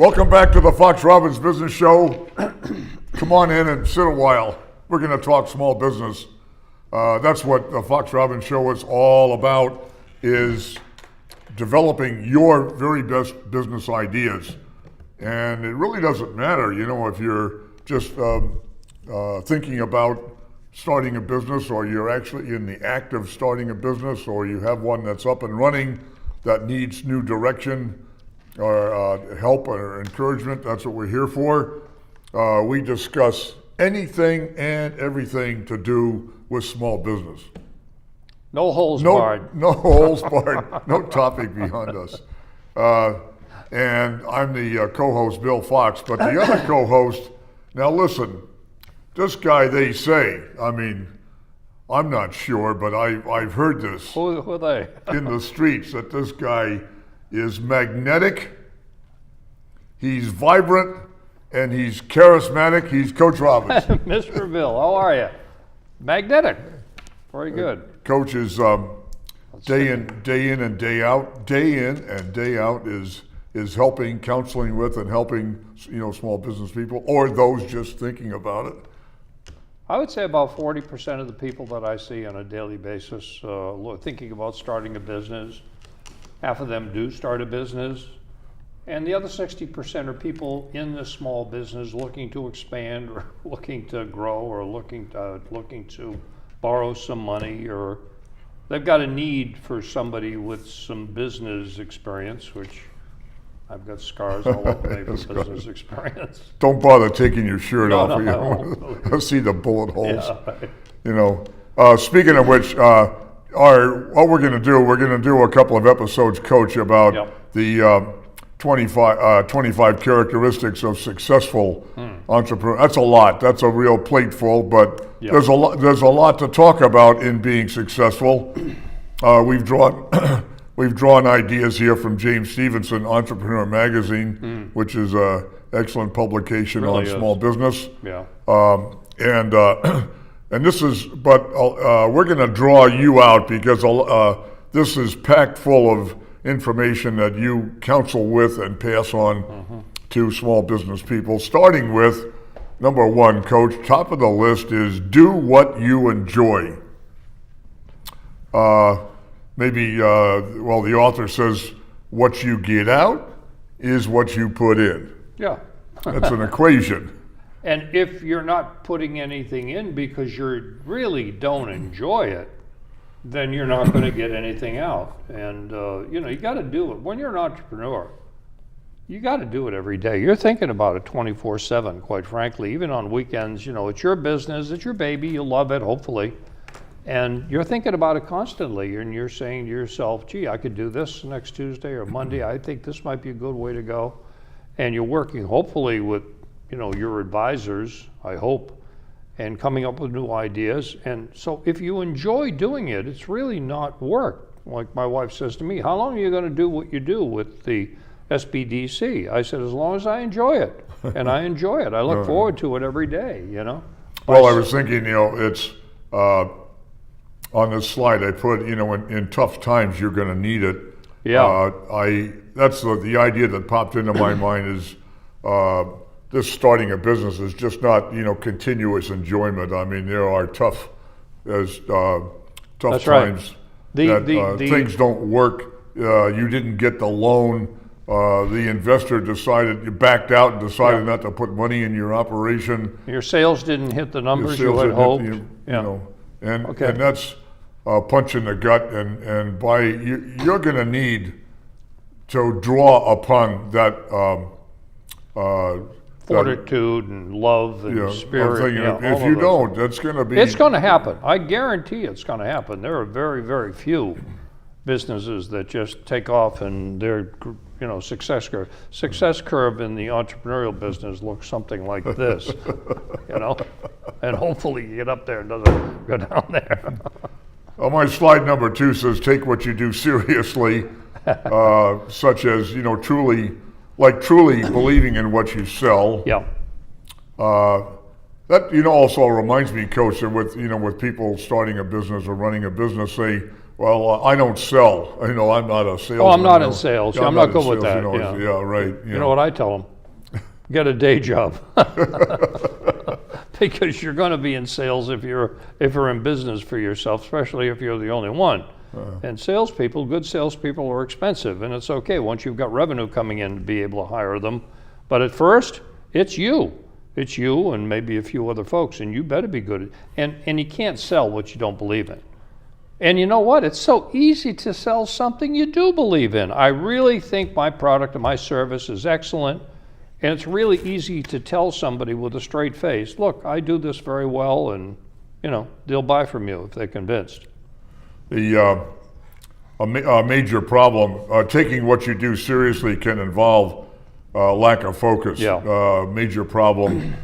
Welcome back to the Fox Robbins Business Show. Come on in and sit a while. We're going to talk small business. That's what the Fox Robbins Show is all about, is developing your very best business ideas. And it really doesn't matter, if you're just thinking about starting a business, or you're actually in the act of starting a business, or you have one that's up and running that needs new direction or help or encouragement. That's what we're here for. We discuss anything and everything to do with small business. No holes barred. No holes barred. No topic beyond us. And I'm the co-host, Bill Fox, but the other co-host, now listen, this guy, they say, I'm not sure, but I've heard this Who are they? in the streets, that this guy is magnetic, he's vibrant, and he's charismatic. He's Coach Robbins. Mr. Bill, how are you? Magnetic. Very good. Coach is day in and day out. Day in and day out is helping, counseling with, and helping small business people, or those just thinking about it. I would say about 40% of the people that I see on a daily basis thinking about starting a business, half of them do start a business, and the other 60% are people in the small business looking to expand, or looking to grow, or looking to borrow some money, or they've got a need for somebody with some business experience, which I've got scars all over me for business experience. Don't bother taking your shirt off. No. I see the bullet holes. Yeah, right. Speaking of which, what we're going to do a couple of episodes, Coach, about the 25 characteristics of successful entrepreneur. That's a lot. That's a real plate full, but there's a lot to talk about in being successful. We've drawn ideas here from James Stevenson, Entrepreneur Magazine, which is an excellent publication really on small business. Yeah. And this is, but we're going to draw you out because this is packed full of information that you counsel with and pass on to small business people. Starting with number one, Coach, top of the list is do what you enjoy. The author says, what you get out is what you put in. Yeah. That's an equation. And if you're not putting anything in because you really don't enjoy it, then you're not going to get anything out. And, you got to do it. When you're an entrepreneur, you got to do it every day. You're thinking about it 24/7, quite frankly. Even on weekends, it's your business, it's your baby, you love it, hopefully. And you're thinking about it constantly, and you're saying to yourself, gee, I could do this next Tuesday or Monday. I think this might be a good way to go. And you're working, hopefully, with your advisors, I hope, and coming up with new ideas. And so if you enjoy doing it, it's really not work. Like my wife says to me, how long are you going to do what you do with the SBDC? I said, as long as I enjoy it. And I enjoy it. I look forward to it every day, Well, I was thinking, it's on this slide I put, in tough times you're going to need it. Yeah. That's the idea that popped into my mind is this starting a business is just not, continuous enjoyment. There are tough That's times right. that things don't work. You didn't get the loan. The investor backed out and decided not to put money in your operation. Your sales didn't hit the numbers you had hoped. And that's a punch in the gut. And you're going to need to draw upon that fortitude and love and spirit. If you don't, that's going to be... It's going to happen. I guarantee it's going to happen. There are very, very few businesses that just take off and they're, success curve. Success curve in the entrepreneurial business looks something like this, and hopefully you get up there and doesn't go down there. Well, my slide number 2 says take what you do seriously, such as, truly believing in what you sell. Yeah. That also reminds me, Coach, that with people starting a business or running a business, say, well, I don't sell. I'm not a salesman. Oh, I'm not in sales. I'm not good with that. Yeah, right. You know what I tell them? get a day job. Because you're going to be in sales if you're in business for yourself, especially if you're the only one. And salespeople, good salespeople, are expensive, and it's okay once you've got revenue coming in to be able to hire them. But at first, it's you and maybe a few other folks, and you better be good. And you can't sell what you don't believe in. And you know what? It's so easy to sell something you do believe in. I really think my product and my service is excellent. And it's really easy to tell somebody with a straight face, look, I do this very well, and they'll buy from you if they're convinced. A major problem, taking what you do seriously can involve lack of focus. Yeah. Major problem.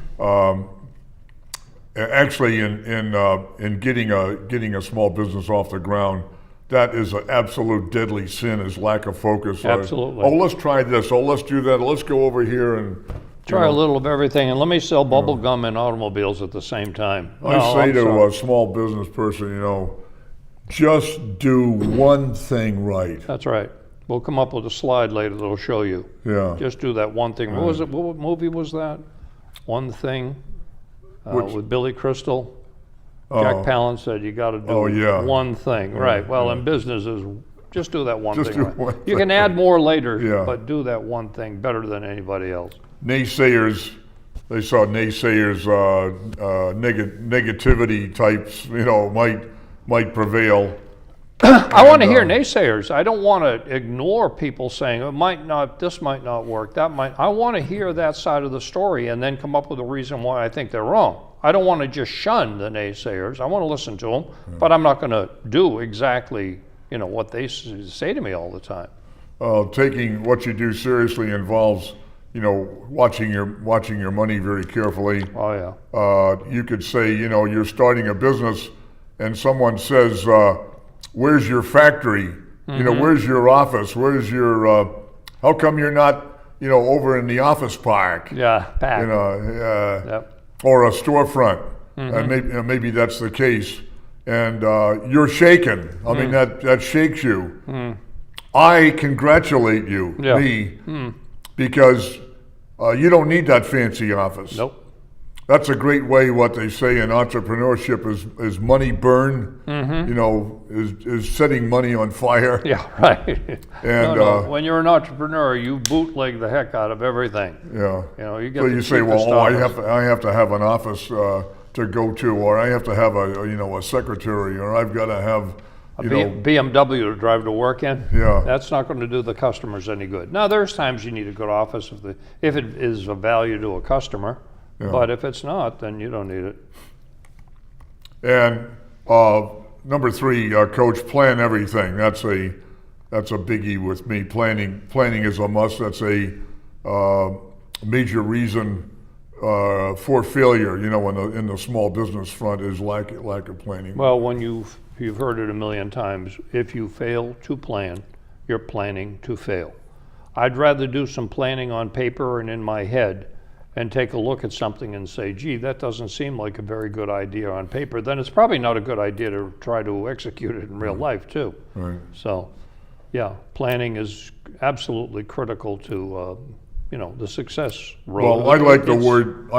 Actually, in getting a small business off the ground, that is an absolute deadly sin, is lack of focus. Absolutely. Let's try this. Let's do that. Let's go over here and try a little of everything, and let me sell bubble gum and automobiles at the same time. I say to a small business person, just do one thing right. That's right. We'll come up with a slide later that'll show you. Yeah. Just do that one thing. What was it? What movie was that? One Thing with Billy Crystal. Jack Palance said you got to do one thing. Right. Well, in businesses, just do that one thing. Right. You can add more later, but do that one thing better than anybody else. Naysayers, they saw naysayers, negativity types, might prevail. I want to hear naysayers. I don't want to ignore people saying it might not, this might not work, that might. I want to hear that side of the story and then come up with a reason why I think they're wrong. I don't want to just shun the naysayers. I want to listen to them, but I'm not going to do exactly, what they say to me all the time. Taking what you do seriously involves, watching your money very carefully. Oh yeah. You could say, you're starting a business, and someone says, "Where's your factory? Where's your office? Where's your? How come you're not, over in the office park? Yeah, pack. Yep. Or a storefront, and maybe that's the case, and you're shaken. I mean, that shakes you. I congratulate you, because you don't need that fancy office. Nope. That's a great way. What they say in entrepreneurship is money burn. Is setting money on fire. Yeah, right. And when you're an entrepreneur, you bootleg the heck out of everything. Yeah. You get. So you say, well, I have to have an office to go to, or I have to have a secretary, or I've got to have BMW to drive to work in. Yeah. That's not going to do the customers any good. Now, there's times you need a good office if it is of value to a customer. Yeah. But if it's not, then you don't need it. And number 3, Coach, plan everything. That's a biggie with me. Planning is a must. That's a major reason for failure. In the small business front is lack of planning. Well, when you've heard it a million times, if you fail to plan, you're planning to fail. I'd rather do some planning on paper and in my head and take a look at something and say, gee, that doesn't seem like a very good idea on paper, then it's probably not a good idea to try to execute it in real life too. Right. So, yeah, planning is absolutely critical to the success road. Well, I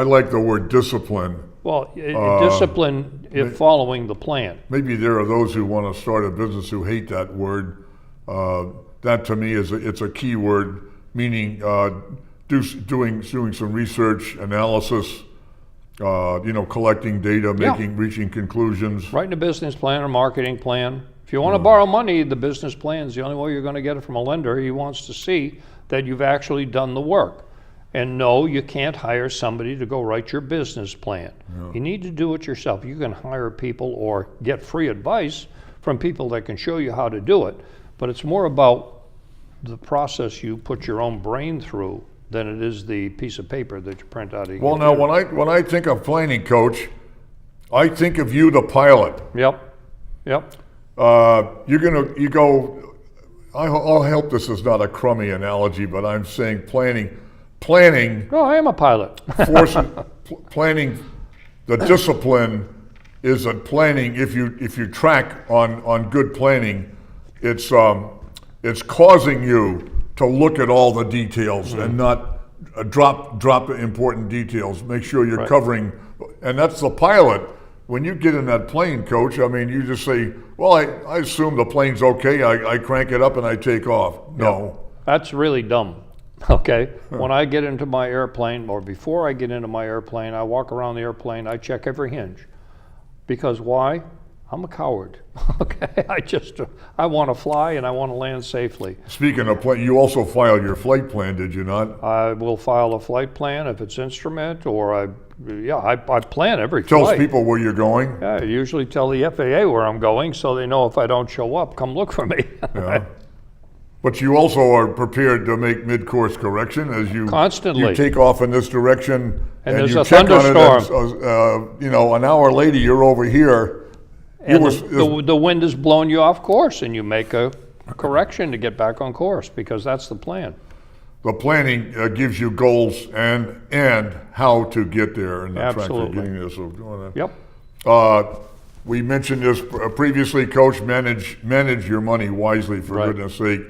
like the word discipline. Well, discipline if following the plan. Maybe there are those who want to start a business who hate that word. That to me it's a key word, meaning doing some research, analysis, collecting data, reaching conclusions. Writing a business plan or marketing plan. If you want to borrow money, the business plan is the only way you're going to get it from a lender. He wants to see that you've actually done the work. And no, you can't hire somebody to go write your business plan. Yeah. You need to do it yourself. You can hire people or get free advice from people that can show you how to do it. But it's more about the process you put your own brain through than it is the piece of paper that you print out of your computer. Now, when I think of planning, Coach, I think of you, the pilot. Yep. I'll help this is not a crummy analogy, but I'm saying planning. Oh, I am a pilot. Planning, the discipline is that planning. If you track on good planning, it's causing you to look at all the details and not drop the important details. Make sure you're Right. covering, and that's the pilot. When you get in that plane, Coach, I mean, you just say, well, I assume the plane's okay. I crank it up and I take off. No. That's really dumb. Okay. When I get into my airplane, or before I get into my airplane, I walk around the airplane, I check every hinge. Because why? I'm a coward. Okay. I want to fly and I want to land safely. Speaking of plane, you also filed your flight plan, did you not? I will file a flight plan if it's instrument, or I plan every Tells flight. people where you're going. Yeah, I usually tell the FAA where I'm going, so they know if I don't show up, come look for me. Yeah. But you also are prepared to make mid-course correction as you Constantly. You take off in this direction And there's you a check on it. thunderstorm. An hour later you're over here. And the wind is blowing you off course, and you make a correction to get back on course, because that's the plan. The planning gives you goals and how to get there, and the track Absolutely. of getting there. So go on. Yep. We mentioned this previously, Coach. Manage your money wisely, for Right. goodness sake.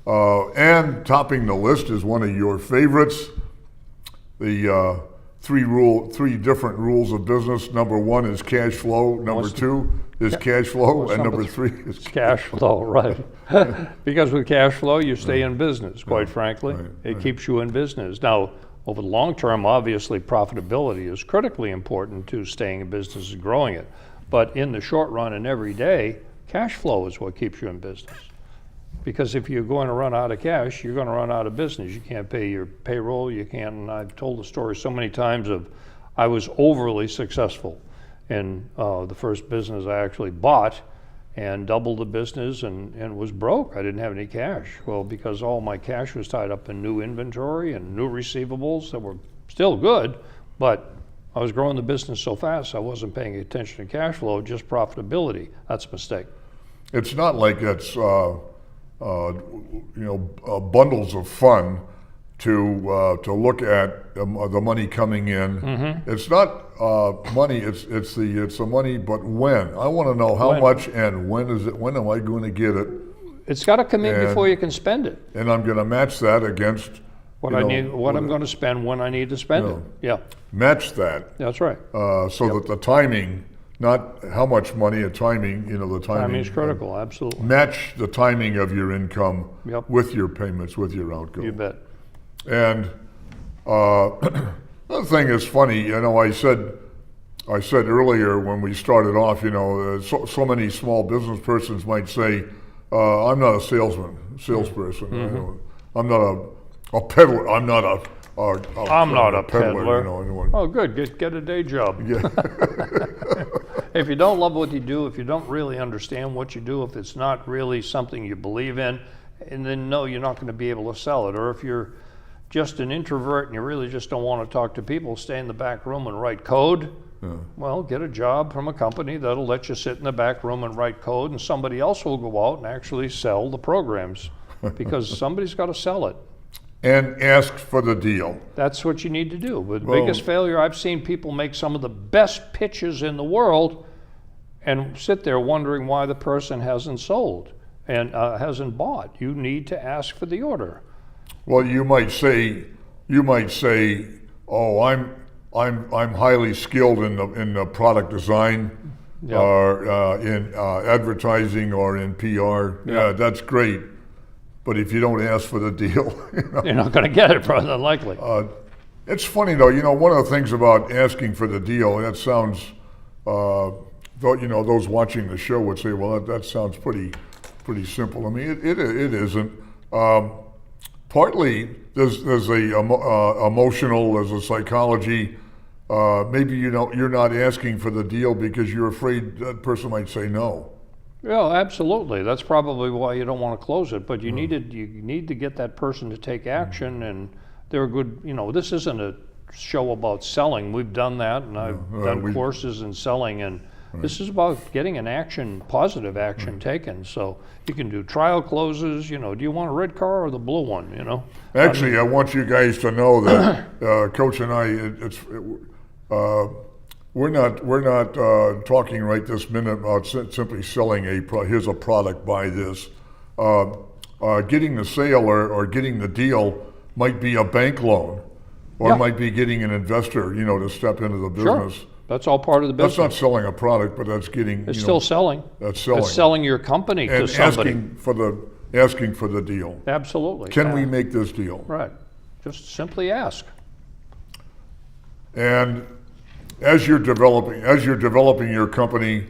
And topping the list is one of your favorites. The three different rules of business. Number one is cash flow. Number two is cash flow, and number three is Cash flow, right. Because with cash flow, you stay in business, quite frankly. right, It keeps you in business. Now, over the long term, obviously, profitability is critically important to staying in business and growing it. But in the short run and every day, cash flow is what keeps you in business. Because if you're going to run out of cash, you're going to run out of business. You can't pay your payroll, you can't, and I've told the story so many times of I was overly successful in the first business I actually bought, and doubled the business and was broke. I didn't have any cash. Well, because all my cash was tied up in new inventory and new receivables that were still good, but I was growing the business so fast I wasn't paying attention to cash flow, just profitability. That's a mistake. It's not like it's bundles of fun to look at the money coming in. Mm-hmm. It's not money. It's the money. But when I want to know how When. much and when is it? When am I going to get it? It's got to come in And- before you can spend it. And I'm going to match that against What you I know, need, what I'm going to spend when I need to spend it. Yeah, match that that's right. so that the timing, not how much money, the timing. The timing. Timing is critical. Absolutely. Match the timing of your income Yep. with your payments, with your outgo. You bet. And the thing is funny, I said earlier when we started off, so many small business persons might say, I'm not a salesperson. Mm-hmm. I'm not a peddler. I'm not a peddler. Anyone. Oh, good. Get a day job. Yeah. If you don't love what you do, if you don't really understand what you do, if it's not really something you believe in, and then no, you're not going to be able to sell it. Or if you're just an introvert and you really just don't want to talk to people, stay in the back room and write code. Yeah. Well, get a job from a company that'll let you sit in the back room and write code, and somebody else will go out and actually sell the programs, because somebody's got to sell it. And ask for the deal. That's what you need to do. But the Well- biggest failure, I've seen people make some of the best pitches in the world and sit there wondering why the person hasn't sold and hasn't bought. You need to ask for the order. Well, you might say, oh, I'm highly skilled in the product design, Yeah. or in advertising, or in PR. Yeah, that's great. But if you don't ask for the deal, You're not going to get it, more than likely. it's funny though. One of the things about asking for the deal, that sounds, those watching the show would say, well, that sounds pretty simple. I mean, it isn't. Partly there's a emotional, there's a psychology. Maybe you're not asking for the deal because you're afraid that person might say no. Yeah, absolutely. That's probably why you don't want to close it. But you need to get that person to take action, and they're a good. This isn't a show about selling. We've done that, and I've done courses in selling, and this is about getting an positive action taken. So you can do trial closes. Do you want a red car or the blue one? Actually, I want you guys to know that Coach and I, we're not talking right this minute about simply selling here's a product, buy this. Getting the sale or getting the deal might be a bank loan. or Yeah. it might be getting an investor, to step into the Sure. business. That's all part of the That's business. not selling a product, but that's getting, It's still selling. that's selling. It's selling your company to And somebody. asking for the deal. Absolutely. Can we make this deal? Right. Just simply ask. And as you're developing your company,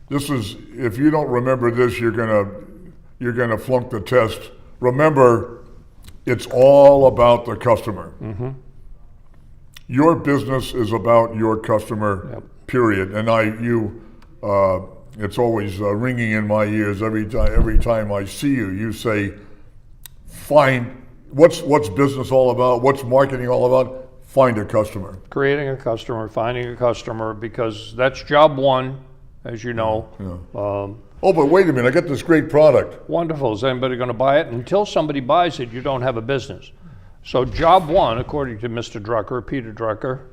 if you don't remember this, you're gonna flunk the test. Remember, it's all about the customer. Mm-hmm. Your business is about your customer. Yep. Period. And it's always ringing in my ears every time I see you. You say, what's business all about? What's marketing all about? Find a customer. Creating a customer, finding a customer, because that's job one, as you know. Yeah. But wait a minute, I got this great product. Wonderful. Is anybody going to buy it? Until somebody buys it, you don't have a business. So job one, according to Mr. Drucker, Peter Drucker,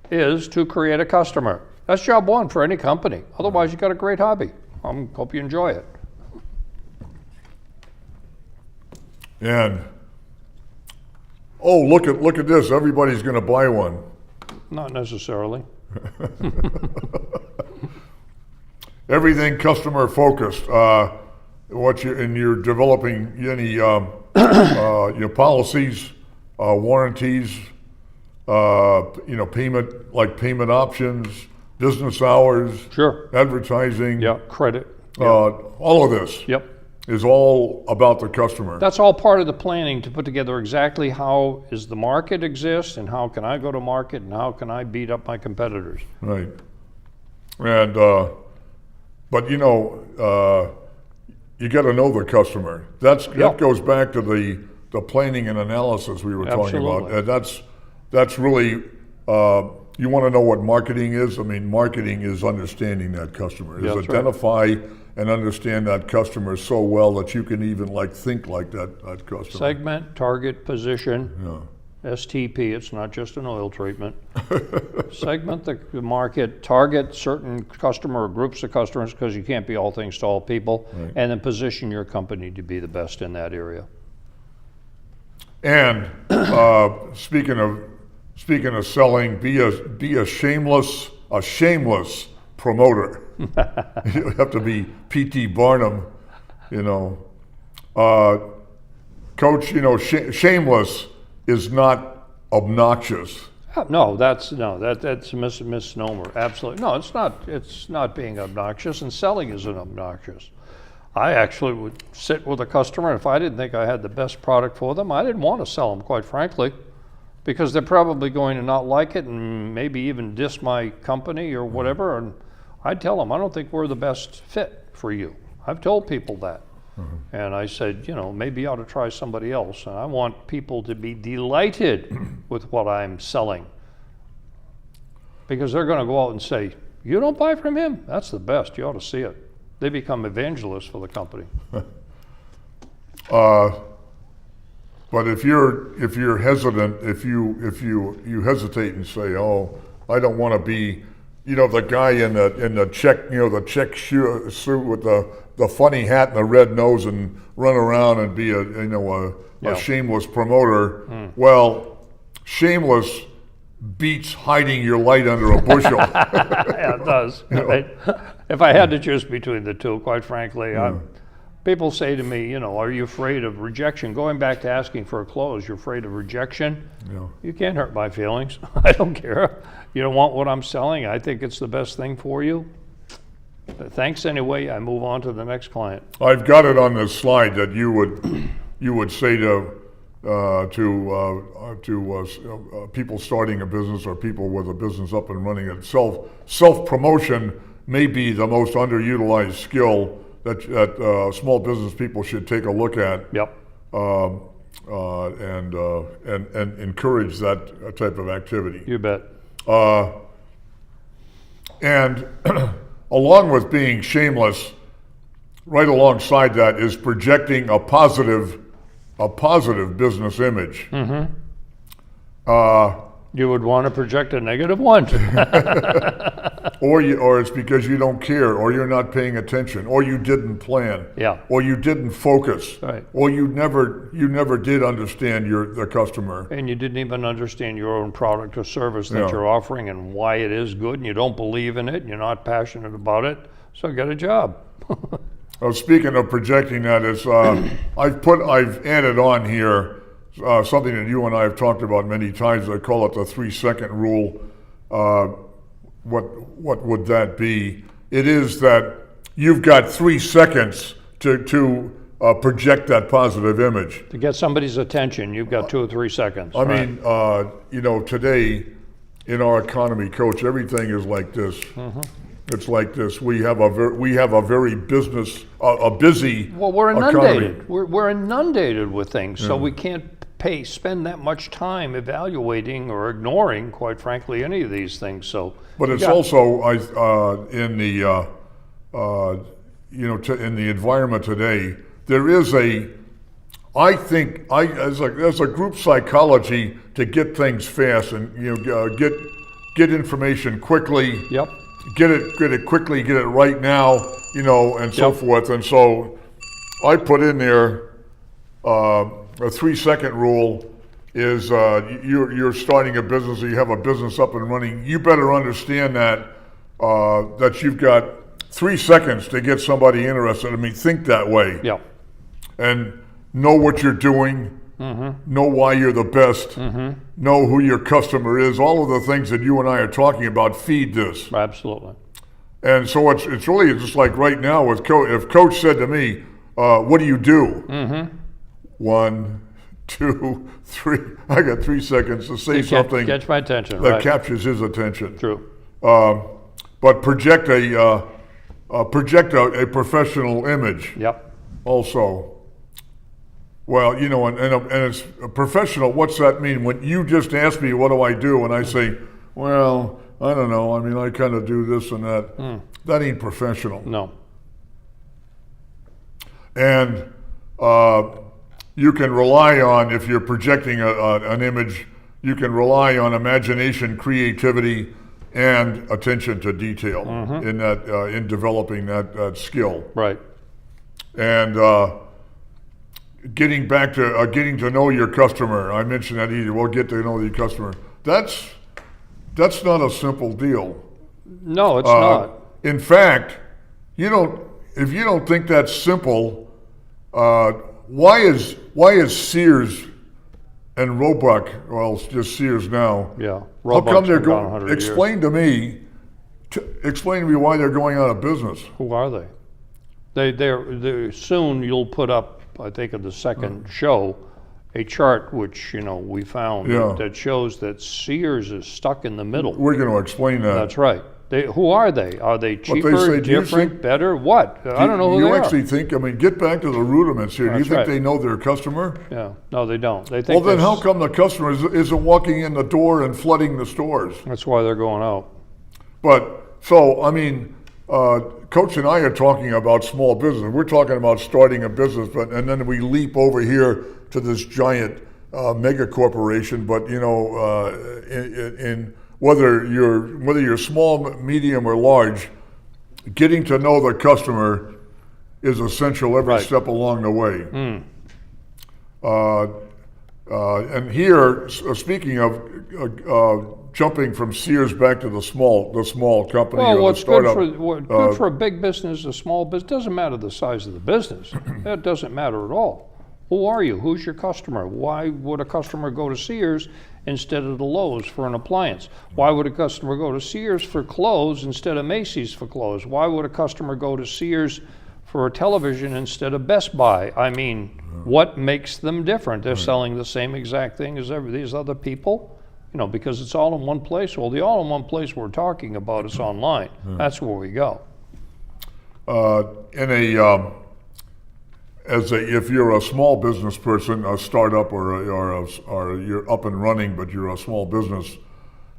is to create a customer. That's job one for any company. Otherwise, you got a great hobby. I hope you enjoy it. And look at this! Everybody's going to buy one. Not necessarily. Everything customer focused. You're developing any your policies, warranties, payment options, business hours, Sure. advertising. Yeah. Credit. All of this Yep. is all about the customer. That's all part of the planning to put together exactly how is the market exist and how can I go to market and how can I beat up my competitors. Right. And but you got to know the customer. That goes back to the planning and analysis we were talking about. Absolutely. And that's really you want to know what marketing is. I mean, marketing is understanding that customer. Yeah, Is that's right. identify and understand that customer so well that you can even think like that customer. Segment, target, position, Yeah. STP. It's not just an oil treatment. Segment the market, target certain customer or groups of customers because you can't be all things to all people, Right. and then position your company to be the best in that area. And speaking of selling, be a shameless promoter. You have to be P.T. Barnum, Coach. Shameless is not obnoxious. No, that's a misnomer. Absolutely, no. It's not. It's not being obnoxious, and selling isn't obnoxious. I actually would sit with a customer, and if I didn't think I had the best product for them, I didn't want to sell them, quite frankly, because they're probably going to not like it and maybe even diss my company or whatever. And I'd tell them, I don't think we're the best fit for you. I've told people that. Mm-hmm. And I said, maybe you ought to try somebody else. And I want people to be delighted with what I'm selling, because they're going to go out and say, you don't buy from him? That's the best. You ought to see it. They become evangelists for the company. But if you're hesitant, if you hesitate and say, "Oh, I don't want to be," the guy in the check suit with the funny hat and the red nose and run around and be a shameless promoter. Well, shameless beats hiding your light under a bushel. Yeah, it does. Right? If I had to choose between the two, quite frankly, people say to me, are you afraid of rejection? Going back to asking for a close, you're afraid of rejection? Yeah. You can't hurt my feelings. I don't care. You don't want what I'm selling. I think it's the best thing for you. But thanks anyway. I move on to the next client. I've got it on this slide that you would say to people starting a business or people with a business up and running. And self-promotion may be the most underutilized skill that small business people should take a look at. Yep. And encourage that type of activity. You bet. And along with being shameless, right alongside that is projecting a positive business image. Mm-hmm. You would want to project a -1. or it's because you don't care, or you're not paying attention, or you didn't plan, Yeah. or you didn't focus, Right. or you never did understand the customer. And you didn't even understand your own product or service that Yeah. you're offering and why it is good, and you don't believe in it, and you're not passionate about it, so get a job. Speaking of projecting that, I've added on here something that you and I have talked about many times. I call it the 3-second rule. What would that be? It is that you've got 3 seconds to project that positive image. To get somebody's attention, you've got 2 or 3 seconds. I mean, today in our economy, Coach, everything is like this. Mm-hmm. It's like this. We have a very busy Well, we're economy. inundated. We're inundated with things, so we can't spend that much time evaluating or ignoring, quite frankly, any of these things. So, But it's also in the in the environment today. There is there's a group psychology to get things fast and get information quickly. Yep. Get it quickly. Get it right now. And so Yep. forth. And so I put in there a 3-second rule. Is you're starting a business, or you have a business up and running, you better understand that you've got 3 seconds to get somebody interested. I mean, think that way. Yeah. And know what you're doing, know why you're the best, know who your customer is, all of the things that you and I are talking about feed this. Absolutely. And so it's really just like right now with if Coach said to me, what do you do? 1, 2, 3. I got 3 seconds to say something Catch my attention. that Right. captures his attention. True. But project a professional image Yep. also. Well, and it's a professional. What's that mean? When you just ask me, what do I do? And I say, well, I don't know. I mean, I kind of do this and that. That ain't professional. No. And you can rely on, if you're projecting an image, you can rely on imagination, creativity, and attention to detail in developing that skill. Right. And getting back to getting to know your customer. I mentioned that earlier. Well, get to know your customer. That's not a simple deal. No, it's not. In fact, if you don't think that's simple, why is Sears and Roebuck, well, it's just Sears now. Yeah. How come they're Roebuck's been gone going? 100 Explain to me why they're going out of business. Who are they? They're soon you'll put up, I think, in the second show, a chart which we found that shows that Sears is stuck in the middle. We're going to explain that. That's right. Who are they? Are they cheaper, say, do you different, think- better? What? I don't know who you they actually are. think, get back to the rudiments here. Do you That's think right. they know their customer? Yeah. No, they don't. They Well, think then how come the customer isn't walking in the door and flooding the stores? that's why they're going out. But, so, I mean, Coach and I are talking about small business. We're talking about starting a business, and then we leap over here to this giant mega corporation. But, in whether you're small, medium, or large, getting to know the customer is essential every Right. step along the way. And here, speaking of jumping from Sears back to the small company Well, or what's the startup, good for a big business, a small business, doesn't matter the size of the business. That doesn't matter at all. Who are you? Who's your customer? Why would a customer go to Sears instead of the Lowe's for an appliance? Why would a customer go to Sears for clothes instead of Macy's for clothes? Why would a customer go to Sears for a television instead of Best Buy? I mean, what makes them different? They're selling the same exact thing as these other people, because it's all in one place. Well, the all in one place we're talking about is online. That's where we go. If you're a small business person, a startup, or you're up and running, but you're a small business,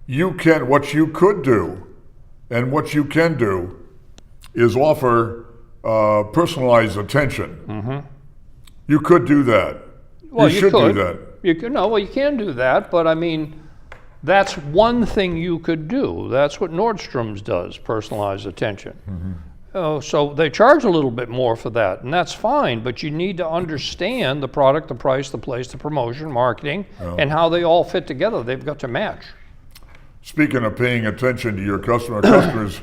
what you could do, and what you can do, is offer personalized attention. You could do that. Well, you should could. do that. You can do that, but I mean, That's one thing you could do. That's what Nordstrom's does, personalized attention. So they charge a little bit more for that, and that's fine, but you need to understand the product, the price, the place, the promotion, marketing, and how they all fit together. They've got to match. Speaking of paying attention to your customers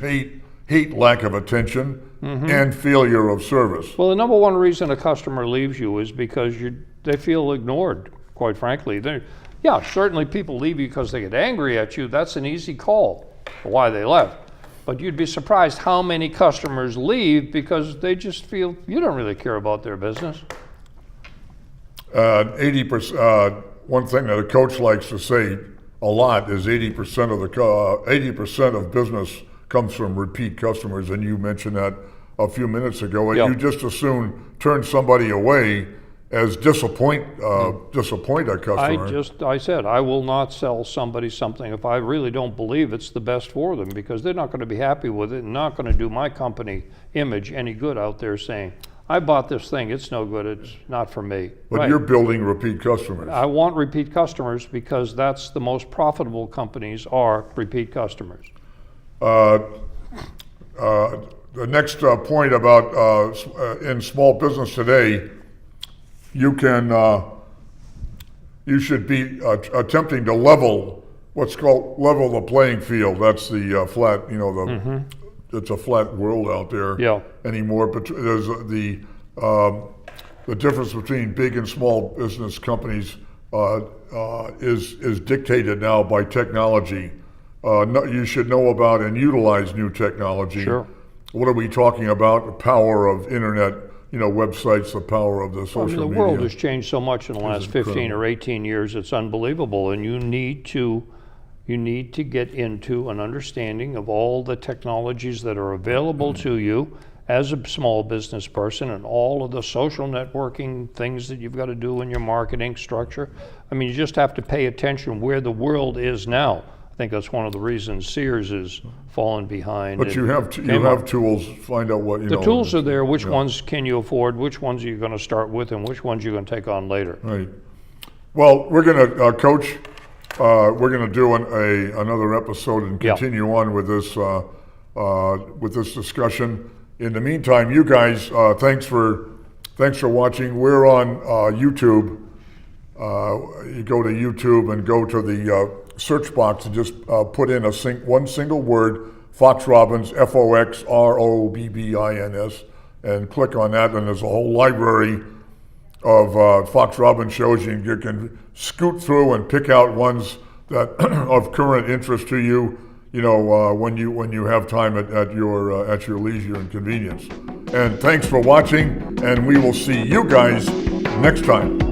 hate lack of attention and failure of service. Well, the number one reason a customer leaves you is because they feel ignored, quite frankly. Yeah, certainly people leave you because they get angry at you. That's an easy call for why they left. But you'd be surprised how many customers leave because they just feel you don't really care about their business. 80%. One thing that a coach likes to say a lot is 80% of business comes from repeat customers, and you mentioned that a few minutes ago. And you just as soon turn somebody away as disappoint a customer. I said I will not sell somebody something if I really don't believe it's the best for them, because they're not going to be happy with it and not going to do my company image any good out there saying, I bought this thing, it's no good, it's not for me. But you're building repeat customers. I want repeat customers because that's the most profitable companies are repeat customers. The next point about in small business today, you should be attempting to level what's called level the playing field. That's the flat, it's a flat world out there anymore. But there's the difference between big and small business companies is dictated now by technology. You should know about and utilize new technology. Sure. What are we talking about? The power of internet, websites, the power of the social media. The world has changed so much in the last 15 or 18 years. It's unbelievable, and you need to get into an understanding of all the technologies that are available to you as a small business person, and all of the social networking things that you've got to do in your marketing structure. I mean, you just have to pay attention where the world is now. I think that's one of the reasons Sears is fallen behind. But you have tools. Find out what The tools are there. Which ones can you afford? Which ones are you going to start with, and which ones you're going to take on later? Right. Well, we're going to Coach. We're going to do another episode and continue on with this discussion. In the meantime, you guys, thanks for watching. We're on YouTube. You go to YouTube and go to the search box and just put in one single word, Fox Robbins, FOXROBBINS, and click on that, and there's a whole library of Fox Robbins shows. You can scoot through and pick out ones that of current interest to you, when you have time at your leisure and convenience. And thanks for watching, and we will see you guys next time.